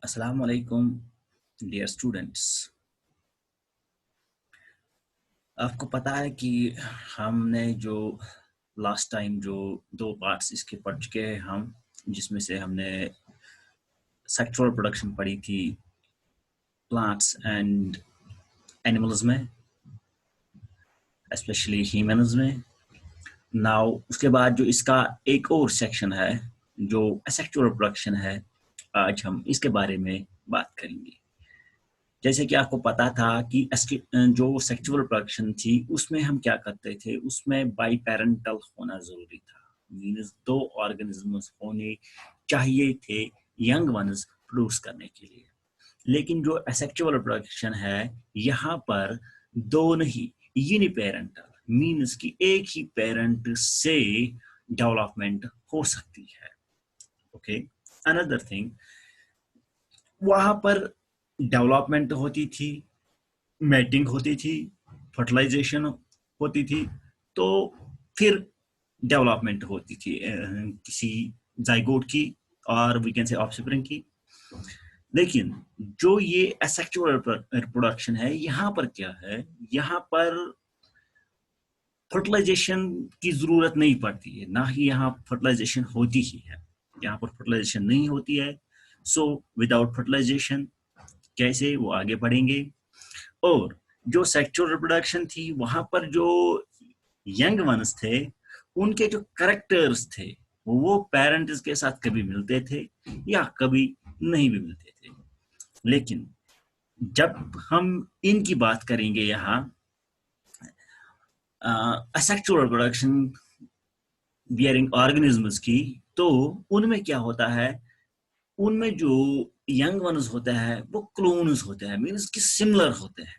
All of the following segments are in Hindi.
अस्सलाम वालेकुम डियर स्टूडेंट्स। आपको पता है कि हमने जो लास्ट टाइम जो दो पार्ट्स इसके पढ़ चुके हैं हम, जिसमें से हमने सेक्सुअल प्रोडक्शन पढ़ी थी प्लांट्स एंड एनिमल्स में, स्पेशली ह्यूमन्स में। नाउ उसके बाद जो इसका एक और सेक्शन है जो असेक्सुअल प्रोडक्शन है, आज हम इसके बारे में बात करेंगे। जैसे कि आपको पता था कि जो सेक्सुअल प्रोडक्शन थी उसमें हम क्या करते थे, उसमें बाई पेरेंटल होना जरूरी था। मीन्स दो ऑर्गेनिजम्स होने चाहिए थे यंग वंस प्रोड्यूस करने के लिए। लेकिन जो असेक्सुअल प्रोडक्शन है यहाँ पर दो नहीं, यूनिपेरेंटल मीन्स कि एक ही पेरेंट से डेवलपमेंट हो सकती है। ओके, अनदर थिंग, वहां पर डेवलपमेंट होती थी, मैटिंग होती थी, फर्टिलाइजेशन होती थी, तो फिर डेवलपमेंट होती थी किसी जाइगोट की और वी कैन से ऑफस्प्रिंग की। लेकिन जो ये एसेक्सुअल रिप्रोडक्शन है यहाँ पर क्या है, यहाँ पर फर्टिलाइजेशन की जरूरत नहीं पड़ती है, ना ही यहाँ फर्टिलाइजेशन होती ही है। यहाँ पर फर्टिलाइजेशन नहीं होती है। सो विदाउट फर्टिलाइजेशन कैसे वो आगे बढ़ेंगे। और जो सेक्सुअल रिप्रोडक्शन थी वहां पर जो यंग वंस थे उनके जो करेक्टर्स थे वो पेरेंट्स के साथ कभी मिलते थे या कभी नहीं भी मिलते थे। लेकिन जब हम इनकी बात करेंगे यहाँ असेक्सुअल रिप्रोडक्शन बियरिंग ऑर्गेनिजम्स की, तो उनमें क्या होता है, उनमें जो यंग वंस होते हैं वो क्लोन्स होते हैं, मीन्स कि सिमिलर होते हैं।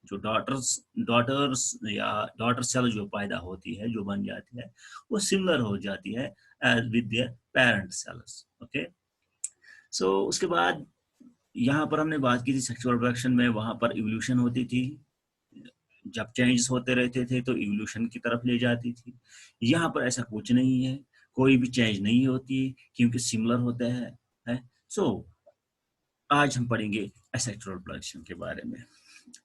जो डॉटर्स या डॉटर सेल जो पैदा होती है, जो बन जाती है, वो सिमिलर हो जाती है as with their parent cells. Okay, so उसके बाद यहाँ पर हमने बात की थी सेक्सुअल रिप्रोडक्शन में, वहां पर इवोल्यूशन होती थी। जब चेंजेस होते रहते थे तो इवोल्यूशन की तरफ ले जाती थी। यहाँ पर ऐसा कुछ नहीं है, कोई भी चेंज नहीं होती क्योंकि सिमिलर होता है। सो आज हम पढ़ेंगे एसेक्सुअल रिप्रोडक्शन के बारे में।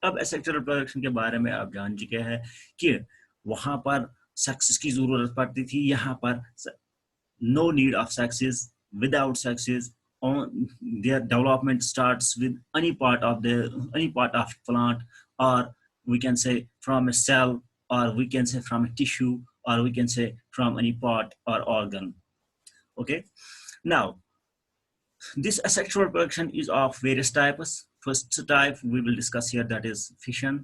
अब एसेक्सुअल रिप्रोडक्शन के बारे में आप जान चुके हैं कि वहां पर सेक्स की जरूरत पड़ती थी, यहाँ पर no need of sexes. Without sexes on their development starts with any part of plant, or we can say from a cell, or we can say from a tissue, or we can say from any part or organ. Okay, now this asexual reproduction is of various types. First type we will discuss here, that is fission.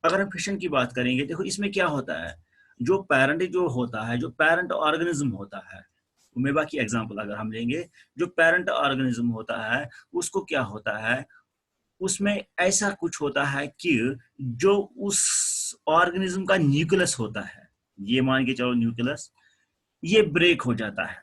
अगर हम फिशन की बात करेंगे, देखो इसमें क्या होता है, जो पेरेंट जो होता है, जो पेरेंट ऑर्गेनिज्म होता है, उमेबा की एग्जांपल अगर हम लेंगे, जो पेरेंट ऑर्गेनिज्म होता है उसको क्या होता है, उसमें ऐसा कुछ होता है कि जो उस ऑर्गेनिज्म का न्यूक्लियस होता है, ये मान के चलो न्यूक्लियस, ये ब्रेक हो जाता है,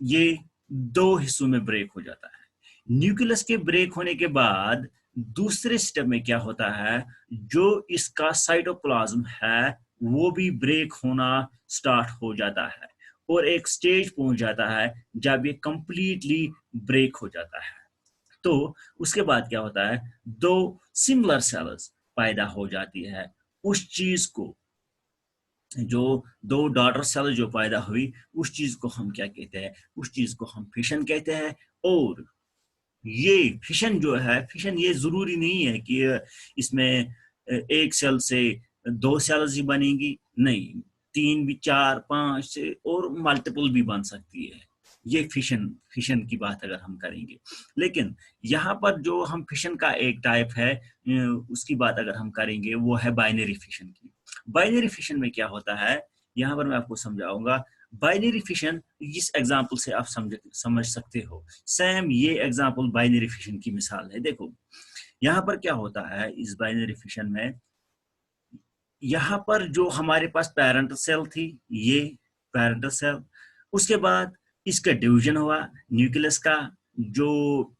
ये दो हिस्सों में ब्रेक हो जाता है। न्यूक्लियस के ब्रेक होने के बाद दूसरे स्टेप में क्या होता है, जो इसका साइटोप्लाज्म है वो भी ब्रेक होना स्टार्ट हो जाता है और एक स्टेज पहुंच जाता है जब ये कंप्लीटली ब्रेक हो जाता है। तो उसके बाद क्या होता है, दो सिमिलर सेल्स पैदा हो जाती है। उस चीज को, जो दो डॉटर सेल जो पैदा हुई, उस चीज को हम क्या कहते हैं, उस चीज को हम फिशन कहते हैं। और ये फिशन जो है, फिशन ये जरूरी नहीं है कि इसमें एक सेल से दो सेल्स ही बनेंगी, नहीं, तीन भी, चार, पांच से और मल्टीपल भी बन सकती है। ये फिशन फिशन की बात अगर हम करेंगे। लेकिन यहाँ पर जो हम फिशन का एक टाइप है उसकी बात अगर हम करेंगे, वो है बाइनरी फिशन की। बाइनरी फिशन में क्या होता है, यहाँ पर मैं आपको समझाऊंगा। बाइनरी फिशन इस एग्जांपल से आप समझ सकते हो। सेम ये एग्जांपल बाइनरी फिशन की मिसाल है। देखो यहाँ पर क्या होता है, इस बाइनरी फिशन में यहाँ पर जो हमारे पास पेरेंट सेल थी, ये पेरेंट सेल, उसके बाद इसका डिवीजन हुआ न्यूक्लियस का, जो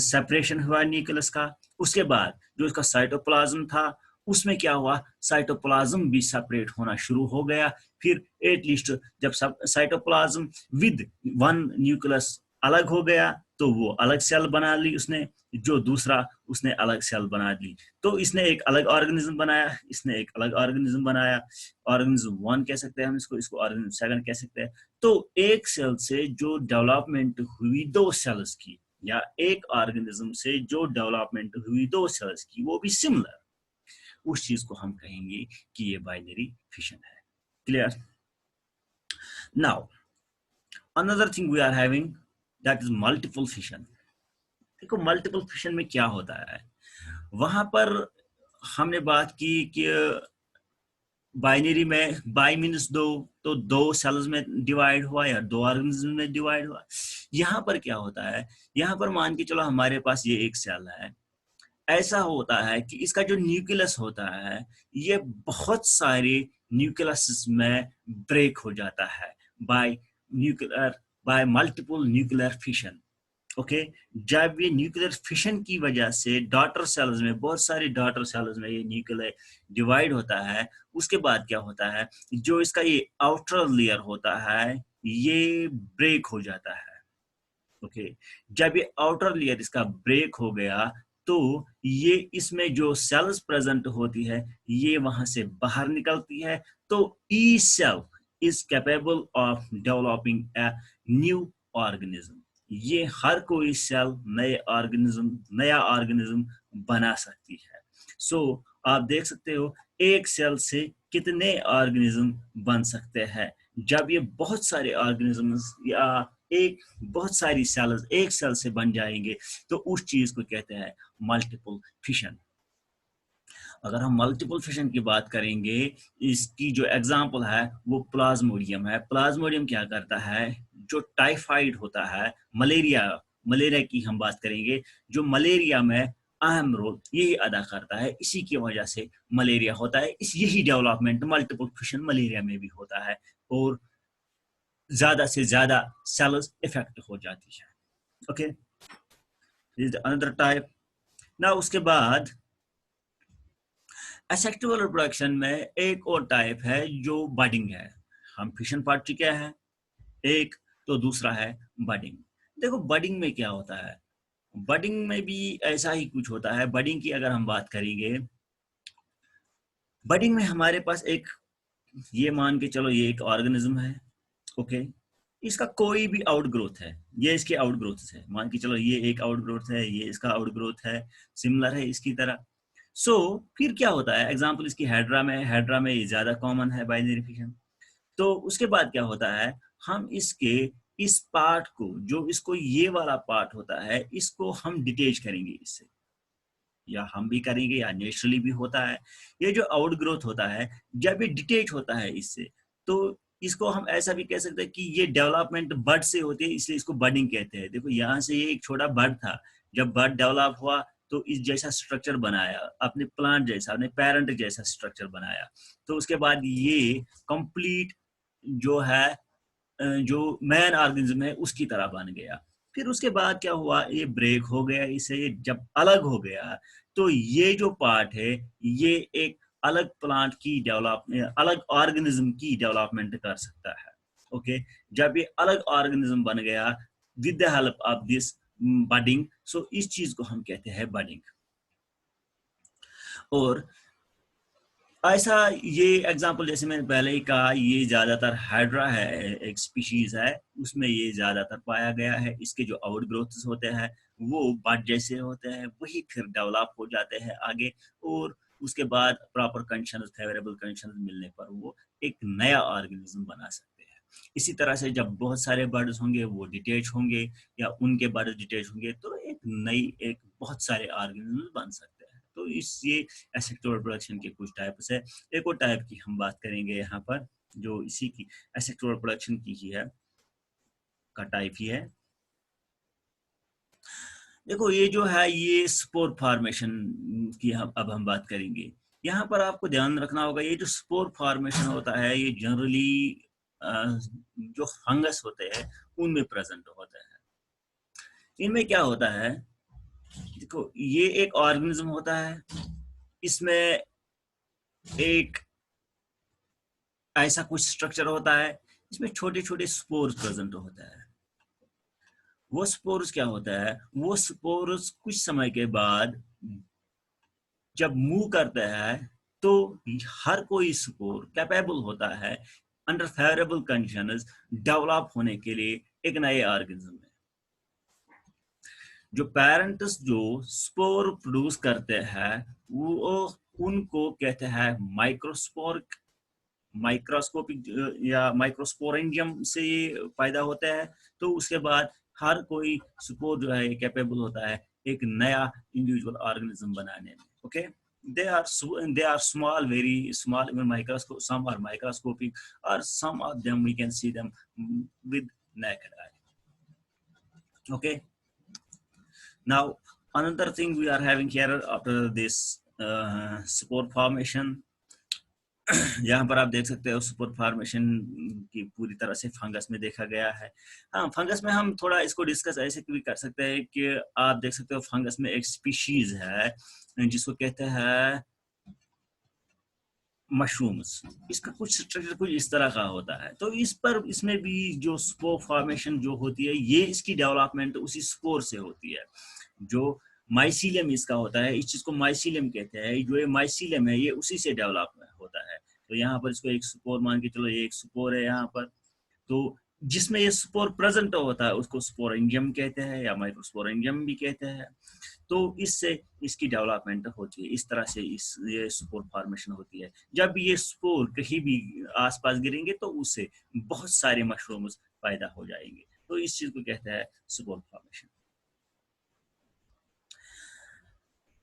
सेपरेशन हुआ न्यूक्लियस का, उसके बाद जो इसका साइटोप्लाज्म था उसमें क्या हुआ, साइटोप्लाज्म भी सेपरेट होना शुरू हो गया। फिर एटलीस्ट जब सब साइटोप्लाज्म विद वन न्यूक्लियस अलग हो गया, तो वो अलग सेल बना ली उसने, जो दूसरा उसने अलग सेल बना ली। तो इसने एक अलग ऑर्गेनिज्म बनाया, इसने एक अलग ऑर्गेनिज्म बनाया। ऑर्गेनिज्म 1 कह सकते हैं हम इसको, इसको ऑर्गेनिज्म 7 कह सकते हैं। तो एक सेल से जो डेवलपमेंट हुई 2 सेल्स की, या एक ऑर्गेनिज्म से जो डेवलपमेंट हुई 2 सेल्स की, वो भी सिमिलर, उस चीज को हम कहेंगे कि ये बाइनरी फिशन है। Clear? Now another thing we are having, that is multiple fission। देखो मल्टीपल फिशन में क्या होता है, वहां पर हमने बात की कि बाइनरी में बाई मीन्स 2, तो 2 सेल्स में डिवाइड हुआ या 2 ऑर्गेनिज्म में डिवाइड हुआ। यहाँ पर क्या होता है, यहाँ पर मान के चलो हमारे पास ये एक सेल है, ऐसा होता है कि इसका जो न्यूक्लियस होता है ये बहुत सारे न्यूक्लियस में ब्रेक हो जाता है bye multiple nuclear fission. Okay, जब ये न्यूक्लियर फिशन की वजह से डॉटर सेल्स में, बहुत सारी डॉटर सेल्स में ये न्यूक्लियर डिवाइड होता है, उसके बाद क्या होता है, जो इसका ये आउटर लेयर होता है ये ब्रेक हो जाता है। ओके, जब ये आउटर लेयर इसका ब्रेक हो गया तो ये इसमें जो सेल्स प्रेजेंट होती है ये वहां से बाहर निकलती है। तो each cell is capable of developing a new organism. ये हर कोई सेल नया ऑर्गेनिज्म बना सकती है। सो आप देख सकते हो एक सेल से कितने ऑर्गेनिज्म बन सकते हैं। जब ये बहुत सारे ऑर्गेनिजम्स या एक बहुत सारी सेल्स एक सेल से बन जाएंगे तो उस चीज को कहते हैं मल्टीपल फिशन। अगर हम मल्टीपल फिशन की बात करेंगे, इसकी जो एग्जांपल है वो प्लाज्मोडियम है। प्लाज्मोडियम क्या करता है, जो टाइफाइड होता है, मलेरिया की हम बात करेंगे, जो मलेरिया में अहम रोल यही अदा करता है, इसी की वजह से मलेरिया होता है। यही डेवलपमेंट मल्टीपल फिशन मलेरिया में भी होता है और ज्यादा से ज्यादा सेल्स इफेक्ट हो जाती है। Okay, this is another type. ना उसके बाद एसेक्सुअल रिप्रोडक्शन में एक और टाइप है जो बडिंग है। हम फिशन पढ़ चुके हैं एक, तो दूसरा है बडिंग। देखो बडिंग में क्या होता है, बडिंग में भी ऐसा ही कुछ होता है। बडिंग की अगर हम बात करेंगे, बडिंग में हमारे पास एक, ये मान के चलो ये एक ऑर्गेनिज्म है। ओके, इसका कोई भी आउटग्रोथ है, ये इसके आउटग्रोथ है, मान के चलो ये एक आउटग्रोथ है, ये इसका आउटग्रोथ है, सिमिलर है इसकी तरह। फिर क्या होता है, एग्जांपल इसकी हेड्रा में ये ज्यादा कॉमन है बाइनरी फिशन। तो उसके बाद क्या होता है, हम इसके इस पार्ट को, जो इसको ये वाला पार्ट होता है, इसको हम डिटेच करेंगे इससे, या हम भी करेंगे या नेचुरली भी होता है। ये जो आउटग्रोथ होता है जब ये डिटेच होता है इससे, तो इसको हम ऐसा भी कह सकते हैं कि ये डेवलपमेंट बर्ड से होती है, इसलिए इसको बर्डिंग कहते हैं। देखो यहाँ से ये एक छोटा बर्ड था, जब बर्ड डेवलप हुआ तो इस जैसा स्ट्रक्चर बनाया, अपने प्लांट जैसा, अपने पेरेंट जैसा स्ट्रक्चर बनाया। तो उसके बाद ये कंप्लीट जो है जो मैन ऑर्गेनिज्म है उसकी तरह बन गया। फिर उसके बाद क्या हुआ, ये ब्रेक हो गया, इसे ये जब अलग हो गया तो ये जो पार्ट है ये एक अलग प्लांट की डेवलपमेंट, अलग ऑर्गेनिज्म की डेवलपमेंट कर सकता है। ओके, जब ये अलग ऑर्गेनिज्म बन गया with the help of this budding, so इस चीज को हम कहते हैं बडिंग। और ऐसा ये एग्जांपल जैसे मैंने पहले ही कहा, ये ज्यादातर हाइड्रा है, एक स्पीशीज है, उसमें ये ज्यादातर पाया गया है। इसके जो आउटग्रोथ्स होते हैं वो बड जैसे होते हैं, वही फिर डेवलप हो जाते हैं आगे, और उसके बाद प्रॉपर कंडीशंस, फेवरेबल कंडीशंस मिलने पर वो एक नया ऑर्गेनिज्म बना सकते हैं। इसी तरह से जब बहुत सारे बर्ड्स होंगे वो डिटेच होंगे, या उनके बर्ड्स डिटेच होंगे, तो एक बहुत सारे ऑर्गेनिज्म बन सकते हैं। तो इस ये एसेक्सुअल रिप्रोडक्शन के कुछ टाइप्स है। एक और टाइप की हम बात करेंगे यहाँ पर, जो इसी की एसेक्सुअल रिप्रोडक्शन की ही है, का टाइप ही है। देखो ये जो है ये स्पोर फॉर्मेशन की अब हम बात करेंगे। यहाँ पर आपको ध्यान रखना होगा, ये जो स्पोर फॉर्मेशन होता है ये जनरली जो फंगस होते हैं उनमें प्रेजेंट होता है। इनमें क्या होता है, देखो ये एक ऑर्गेनिज्म होता है, इसमें एक ऐसा कुछ स्ट्रक्चर होता है, इसमें छोटे छोटे स्पोर्स प्रेजेंट होता है। वो स्पोर्स क्या होता है, वो स्पोर्स कुछ समय के बाद जब मूव करता है तो हर कोई स्पोर कैपेबल होता है अंडर फेवरेबल कंडीशंस डेवलप होने के लिए एक नए ऑर्गेनिज्म में। जो पेरेंट्स जो स्पोर प्रोड्यूस करते हैं वो उनको कहते हैं माइक्रोस्पोर, माइक्रोस्कोपिक या माइक्रोस्पोरेंजियम से ये पैदा होता है। तो उसके बाद हर कोई स्पोर जो है कैपेबल होता है एक नया इंडिविजुअल ऑर्गेनिज्म बनाने में। Okay, they are small, very small, even microscope, some are microscopic or some of them we can see them with naked eye. Okay, now another thing we are having here after this spore formation, यहाँ पर आप देख सकते हो स्पोर फॉर्मेशन की पूरी तरह से फंगस में देखा गया है। हाँ, फंगस में हम थोड़ा इसको डिस्कस ऐसे भी कर सकते हैं कि आप देख सकते हो फंगस में एक स्पीशीज है जिसको कहते हैं मशरूम्स। इसका कुछ स्ट्रक्चर कुछ इस तरह का होता है। तो इस पर इसमें भी जो स्पोर फॉर्मेशन जो होती है ये इसकी डेवलपमेंट उसी स्पोर से होती है। जो माइसीलियम इसका होता है, इस चीज को माइसीलियम कहते हैं। जो ये माइसीलियम है ये उसी से डेवलप होता है। तो यहाँ पर इसको एक स्पोर मान के चलो, ये एक स्पोर है यहाँ पर। तो जिसमें ये स्पोर प्रेजेंट होता है उसको स्पोरेंजियम कहते हैं या माइक्रोस्पोरेंजियम भी कहते हैं। तो इससे इसकी डेवलपमेंट होती है। इस तरह से ये स्पोर फॉर्मेशन होती है। जब ये स्पोर कहीं भी आसपास गिरेंगे तो उससे बहुत सारे मशरूम्स पैदा हो जाएंगे। तो इस चीज को कहते हैं spore formation.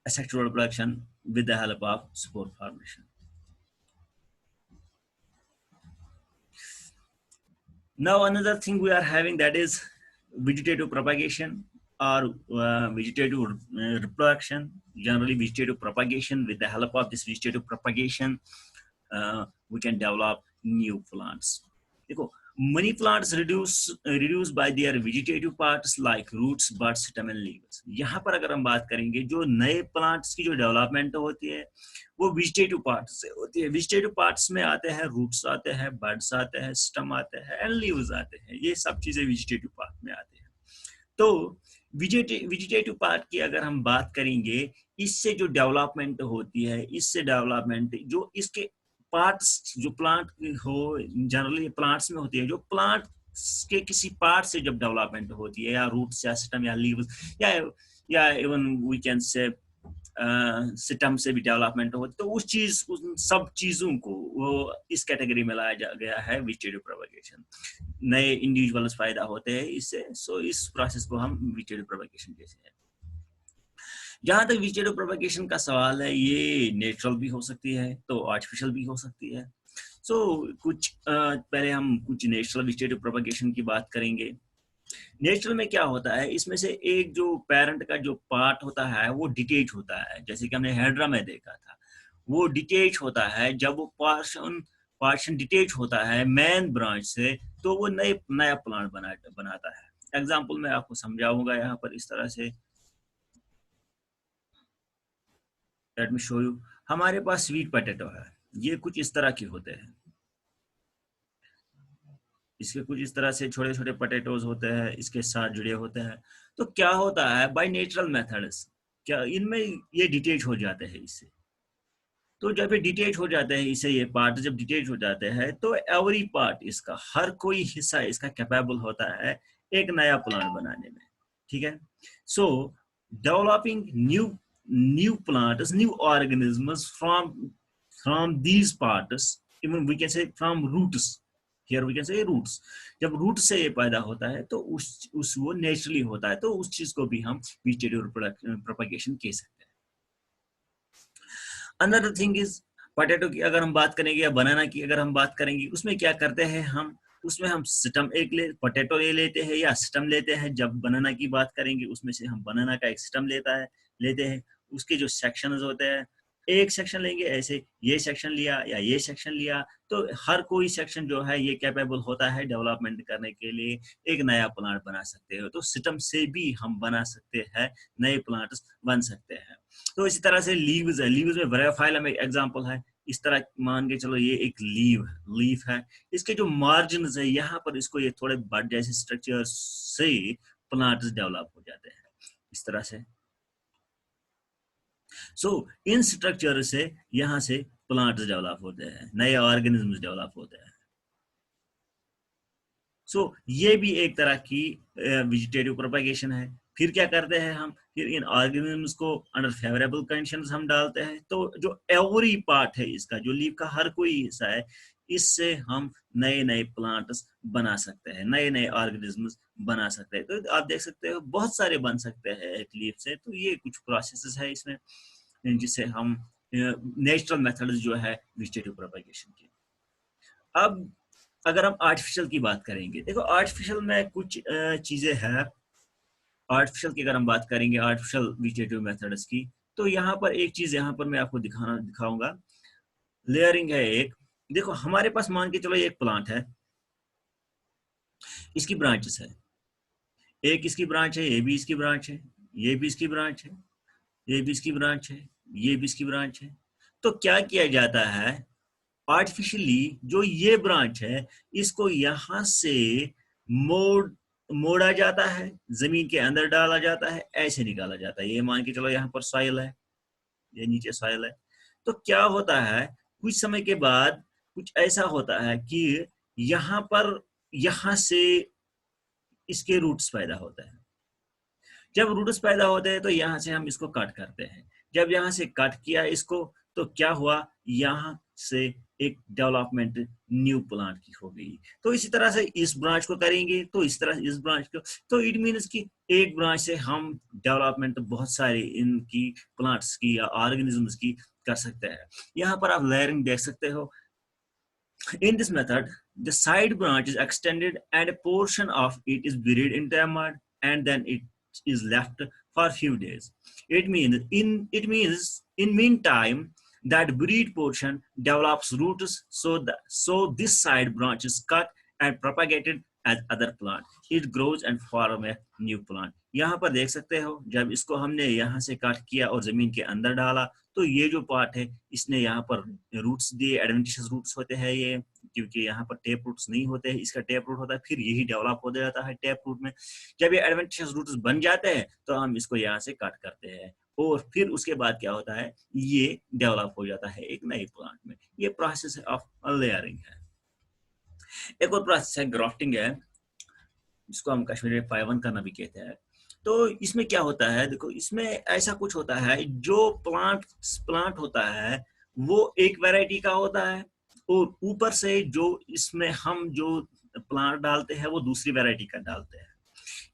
Asexual reproduction with the help of spore formation. Now another thing we are having, that is vegetative propagation or vegetative reproduction. Generally vegetative propagation, with the help of this vegetative propagation we can develop new plants. देखो, many plants reduce by their vegetative parts like roots, buds, stem and leaves. यहाँ पर अगर हम बात करेंगे जो नए प्लांट्स की जो डेवलपमेंट होती है वो वेजिटेटिव पार्ट्स से होती है। वेजिटेटिव पार्ट्स में आते हैं रूट्स, आते हैं बड्स, आते हैं स्टेम, आते हैं एंड लीव्स आते हैं। ये सब चीजें वेजिटेटिव पार्ट में आते हैं। तो वेजिटेटिव पार्ट की अगर हम बात करेंगे, इससे जो डेवलपमेंट होती है, इससे डेवलपमेंट जो इसके पार्ट्स जो प्लांट हो, जनरली प्लांट्स में होती है, जो प्लांट के किसी पार्ट से जब डेवलपमेंट होती है या रूट्स या स्टेम या लीव्स या even we can say system से भी डेवलपमेंट होती, तो उस चीज उन सब चीजों को वो इस कैटेगरी में लाया गया है वेजिटेटिव प्रोपगेशन। नए इंडिविजुअल्स पैदा होते हैं इससे। सो इस प्रोसेस को हम वेजिटेटिव प्रोपगेशन कहते हैं। जहां तक वेजिटेटिव प्रोपगेशन का सवाल है, ये नेचुरल भी हो सकती है तो आर्टिफिशियल भी हो सकती है। सो कुछ पहले हम कुछ नेचुरल वेजिटेटिव प्रोपगेशन की बात करेंगे। नेचुरल में क्या होता है, इसमें से एक जो पेरेंट का जो पार्ट होता है वो डिटेच होता है। जैसे कि हमने हेड्रा में देखा था, वो डिटेच होता है। जब वो पार्शन डिटेच होता है मेन ब्रांच से तो वो नया प्लांट बनाता है। एग्जाम्पल मैं आपको समझाऊंगा यहाँ पर इस तरह से। Let me show you. हमारे पास स्वीट पोटैटो है, ये कुछ इस तरह के होते हैं। इसके कुछ इस तरह से छोटे छोटे पोटैटोज होते हैं, इसके साथ जुड़े होते हैं। तो क्या होता है, बाय नेचुरल मेथड्स क्या इनमें ये डिटेच हो जाते हैं इससे। तो जब ये डिटेच हो जाते हैं इससे, ये पार्ट जब डिटेच हो जाते हैं तो एवरी पार्ट इसका, हर कोई हिस्सा इसका कैपेबल होता है एक नया प्लांट बनाने में। ठीक है। So developing new plants, new organisms from these parts, even we can say from roots. Here we can say roots. जब रूट से ये पैदा होता है तो उस वो नेचुरली होता है, तो उस चीज को भी हम वेजिटेटिव प्रोपगेशन कह सकते हैं। अनदर थिंग इज पोटैटो की अगर हम बात करेंगे या बनाना की अगर हम बात करेंगे, उसमें क्या करते हैं हम, उसमें हम स्टेम पोटैटो लेते हैं या स्टेम लेते हैं। जब बनाना की बात करेंगे उसमें से हम बनाना का एक स्टेम लेते हैं। उसके जो सेक्शंस होते हैं, एक सेक्शन लेंगे ऐसे, ये सेक्शन लिया या ये सेक्शन लिया, तो हर कोई सेक्शन जो है ये कैपेबल होता है डेवलपमेंट करने के लिए एक नया प्लांट बना सकते हो। तो सिस्टम से भी हम बना सकते हैं, नए प्लांट्स बन सकते हैं। तो इसी तरह से लीव्स है, लीव्स में ब्रायोफाइलम एक एग्जांपल है। इस तरह मान के चलो ये एक लीफ है। इसके जो मार्जिन है यहाँ पर इसको ये थोड़े बड जैसे स्ट्रक्चर से प्लांट्स डेवलप हो जाते हैं इस तरह से। सो इन स्ट्रक्चर से यहाँ से प्लांट्स डेवलप होते हैं, नए ऑर्गेनिज्म्स डेवलप होते हैं। सो ये भी एक तरह की वेजिटेटिव प्रोपेगेशन है। फिर क्या करते हैं हम, फिर इन ऑर्गेनिजम्स को अंडर फेवरेबल कंडीशंस हम डालते हैं, तो जो एवरी पार्ट है इसका, जो लीफ का हर कोई हिस्सा है, इससे हम नए नए प्लांट्स बना सकते हैं, नए नए ऑर्गेनिजम्स बना सकते हैं। तो आप देख सकते हो बहुत सारे बन सकते हैं एक लीफ से। तो ये कुछ प्रोसेसेस है इसमें जिससे हम नेचुरल मेथड्स जो है वेजिटेटिव प्रोपेगेशन की। अब अगर हम आर्टिफिशियल की बात करेंगे, देखो आर्टिफिशियल में कुछ चीजें हैं। आर्टिफिशियल की अगर हम बात करेंगे, आर्टिफिशियल वेजिटेटिव मेथड्स की, तो यहाँ पर एक चीज यहाँ पर मैं आपको दिखाऊंगा। लेयरिंग है एक। देखो हमारे पास मान के चलो एक प्लांट है, इसकी ब्रांचेस है, एक इसकी ब्रांच है, ये भी इसकी ब्रांच है, ये भी इसकी ब्रांच है, ये भी इसकी ब्रांच है, ये भी इसकी ब्रांच है। तो क्या किया जाता है, आर्टिफिशियली जो ये ब्रांच है इसको यहां से मोड़ा जाता है, जमीन के अंदर डाला जाता है, ऐसे निकाला जाता है। ये मान के चलो यहाँ पर सॉइल है, ये नीचे सॉइल है। तो क्या होता है, कुछ समय के बाद कुछ ऐसा होता है कि यहाँ पर, यहाँ से इसके रूट्स पैदा होते हैं। जब रूट्स पैदा होते हैं तो यहाँ से हम इसको कट करते हैं। जब यहाँ से कट किया इसको, तो क्या हुआ, यहाँ से एक डेवलपमेंट न्यू प्लांट की हो गई। तो इसी तरह से इस ब्रांच को करेंगे, तो इस तरह इस ब्रांच को, तो इट मीन्स कि एक ब्रांच से हम डेवलपमेंट बहुत सारे इनकी प्लांट्स की या ऑर्गेनिजम्स की कर सकते हैं। यहाँ पर आप लेयरिंग देख सकते हो। In this method, the side branch is extended and a portion of it is buried in the mud, and then it is left for a few days. It means in meantime that buried portion develops roots, so this side branch is cut and propagated as other plant. It grows and form a new plant. यहाँ पर देख सकते हो, जब इसको हमने यहाँ से काट किया और जमीन के अंदर डाला, तो ये जो पार्ट है इसने यहाँ पर रूट्स दिए, एडवेंटिशियस रूट्स होते हैं ये, क्योंकि यहाँ पर टेप रूट्स नहीं होते हैं, इसका टेप रूट होता है, फिर यही डेवलप हो जाता है टेप रूट में। जब ये एडवेंटिशियस रूट्स बन जाते हैं तो हम इसको यहाँ से काट करते हैं, और फिर उसके बाद क्या होता है, ये डेवलप हो जाता है एक नए प्लांट में। ये प्रोसेस ऑफ लेयरिंग है। एक और प्रोसेस है ग्राफ्टिंग है, जिसको हम कश्मीरी में पाइवन करना भी कहते हैं। तो इसमें क्या होता है, देखो इसमें ऐसा कुछ होता है, जो प्लांट होता है वो एक वैरायटी का होता है, और ऊपर से जो इसमें हम जो प्लांट डालते हैं वो दूसरी वैरायटी का डालते हैं।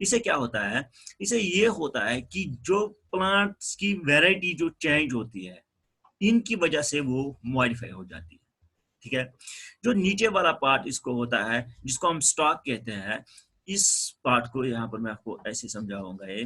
इसे क्या होता है, इसे ये होता है कि जो प्लांट्स की वैरायटी जो चेंज होती है, इनकी वजह से वो मॉडिफाई हो जाती है। ठीक है, जो नीचे वाला पार्ट इसको होता है, जिसको हम स्टॉक कहते हैं, इस पार्ट को यहाँ पर मैं आपको ऐसे समझाऊंगा। ये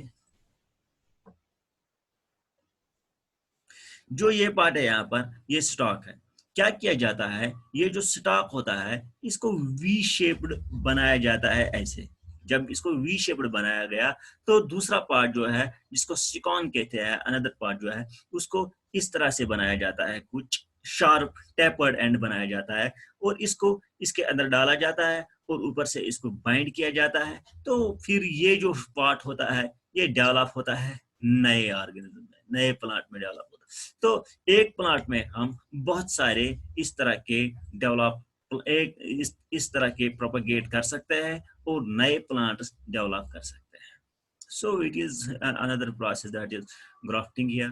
जो ये पार्ट है यहाँ पर, ये स्टॉक है। क्या किया जाता है, ये जो स्टॉक होता है इसको वी शेप्ड बनाया जाता है ऐसे। जब इसको वी शेप्ड बनाया गया, तो दूसरा पार्ट जो है, जिसको सिकॉन कहते हैं, अनदर पार्ट जो है, उसको इस तरह से बनाया जाता है, कुछ शार्प टेपर्ड एंड बनाया जाता है, और इसको इसके अंदर डाला जाता है, और ऊपर से इसको बाइंड किया जाता है। तो फिर ये जो पार्ट होता है ये डेवलप होता है नए ऑर्गेनिज्म में, नए प्लांट में डेवलप होता है। तो एक प्लांट में हम बहुत सारे इस तरह के इस तरह के प्रोपेगेट कर सकते हैं और नए प्लांट्स डेवलप कर सकते हैं। So it is another process that is grafting here.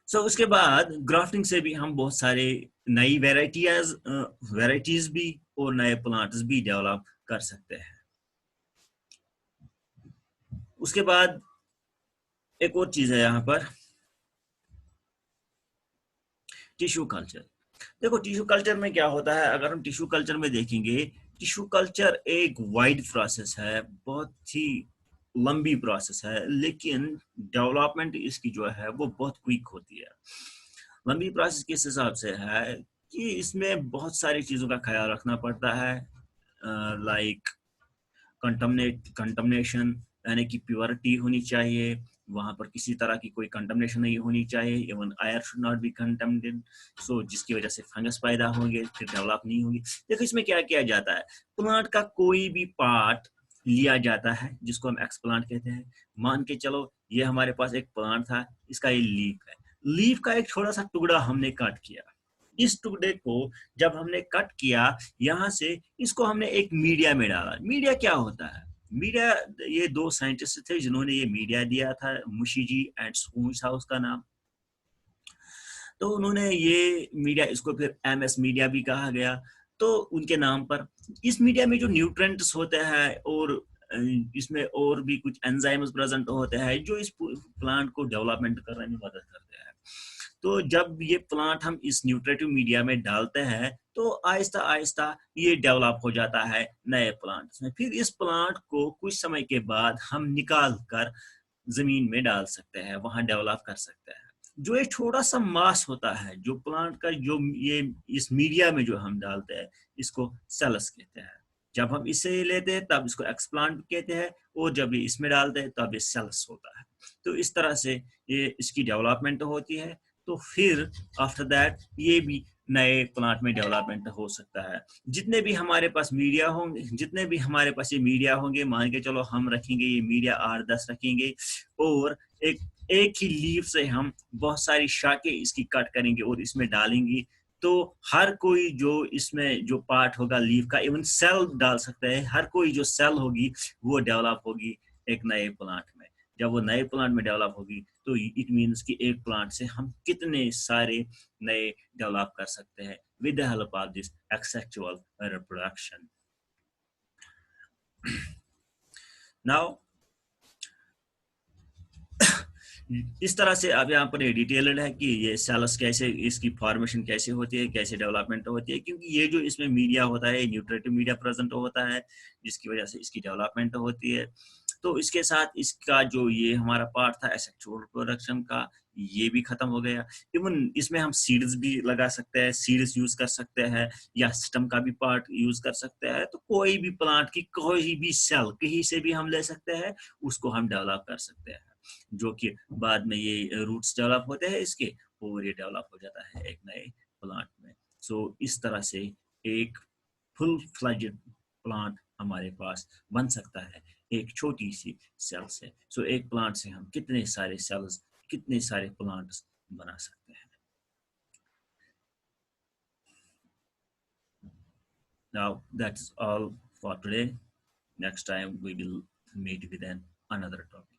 So उसके बाद ग्राफ्टिंग से भी हम बहुत सारे नई वेराइटीज भी और नए प्लांट्स भी डेवलप कर सकते हैं। उसके बाद एक और चीज है यहाँ पर, टिश्यू कल्चर। देखो टिश्यू कल्चर में क्या होता है, अगर हम टिश्यू कल्चर में देखेंगे, टिश्यू कल्चर एक वाइड प्रोसेस है, बहुत ही लंबी प्रोसेस है, लेकिन डेवलपमेंट इसकी जो है वो बहुत क्विक होती है। लंबी प्रोसेस किस हिसाब से है कि इसमें बहुत सारी चीज़ों का ख्याल रखना पड़ता है, लाइक कंटमनेशन, यानी कि प्योरिटी होनी चाहिए, वहां पर किसी तरह की कोई कंटमनेशन नहीं होनी चाहिए। Even air should not be contaminated, so जिसकी वजह से फंगस पैदा होंगे, फिर डेवलप नहीं होगी। देखो इसमें क्या किया जाता है, प्लांट का कोई भी पार्ट लिया जाता है जिसको हम एक्सप्लांट कहते हैं। मान के चलो ये हमारे पास एक प्लांट था, इसका ये लीफ है। लीफ का एक छोटा सा टुकड़ा हमने कट किया। इस टुकड़े को जब हमने कट किया, यहाँ से इसको हमने एक मीडिया में डाला। मीडिया क्या होता है? मीडिया, ये दो साइंटिस्ट थे जिन्होंने ये मीडिया दिया था, मुशीजी एंड स्पूंज था उसका नाम। तो उन्होंने ये मीडिया, इसको फिर एमएस मीडिया भी कहा गया, तो उनके नाम पर। इस मीडिया में जो न्यूट्रेंट्स होते हैं और इसमें और भी कुछ एंजाइम्स प्रेजेंट होते हैं जो इस प्लांट को डेवलपमेंट करने में मदद करते हैं। तो जब ये प्लांट हम इस न्यूट्रेटिव मीडिया में डालते हैं तो आहिस्ता आहिस्ता ये डेवलप हो जाता है नए प्लांट्स में। फिर इस प्लांट को कुछ समय के बाद हम निकाल कर जमीन में डाल सकते हैं, वहां डेवलप कर सकते हैं। जो एक छोटा सा मास होता है जो प्लांट का, जो ये इस मीडिया में जो हम डालते हैं, इसको सेल्स कहते हैं। जब हम इसे लेते हैं तब इसको एक्सप्लांट कहते हैं, और जब ये इसमें डालते हैं तब ये सेल्स होता है। तो इस तरह से ये इसकी डेवलपमेंट होती है। तो फिर आफ्टर दैट ये भी नए प्लांट में डेवलपमेंट हो सकता है। जितने भी हमारे पास मीडिया होंगे, जितने भी हमारे पास ये मीडिया होंगे, मान के चलो हम रखेंगे ये मीडिया 8-10 रखेंगे, और एक एक ही लीफ से हम बहुत सारी शाखें इसकी कट करेंगे और इसमें डालेंगे, तो हर कोई जो इसमें जो पार्ट होगा लीफ का, इवन सेल डाल सकता है, हर कोई जो सेल होगी वो डेवलप होगी एक नए प्लांट में। जब वो नए प्लांट में डेवलप होगी तो इट मीन्स कि एक प्लांट से हम कितने सारे नए डेवलप कर सकते हैं with the help of this एक्सेक्सुअल reproduction. Now इस तरह से अब यहाँ पर डिटेल्ड है कि ये सेल्स कैसे, इसकी फॉर्मेशन कैसे होती है, कैसे डेवलपमेंट होती है, क्योंकि ये जो इसमें मीडिया होता है, न्यूट्रिटिव मीडिया प्रेजेंट होता है, जिसकी वजह से इसकी डेवलपमेंट होती है। तो इसके साथ इसका जो ये हमारा पार्ट था एसेक्सुअल प्रोडक्शन का, ये भी खत्म हो गया। इवन इसमें हम सीड्स भी लगा सकते हैं, सीड्स यूज कर सकते हैं, या स्टम का भी पार्ट यूज कर सकते हैं। तो कोई भी प्लांट की कोई भी सेल कहीं से भी हम ले सकते हैं, उसको हम डेवलप कर सकते हैं, जो कि बाद में ये रूट्स डेवलप होते हैं इसके, और ये डेवलप हो जाता है एक नए प्लांट में। सो इस तरह से एक फुल फ्लेजेड प्लांट हमारे पास बन सकता है एक छोटी सी सेल से। सो एक प्लांट से हम कितने सारे सेल्स, कितने सारे प्लांट्स बना सकते हैं। Now that's all for today. Next time we will meet with another topic.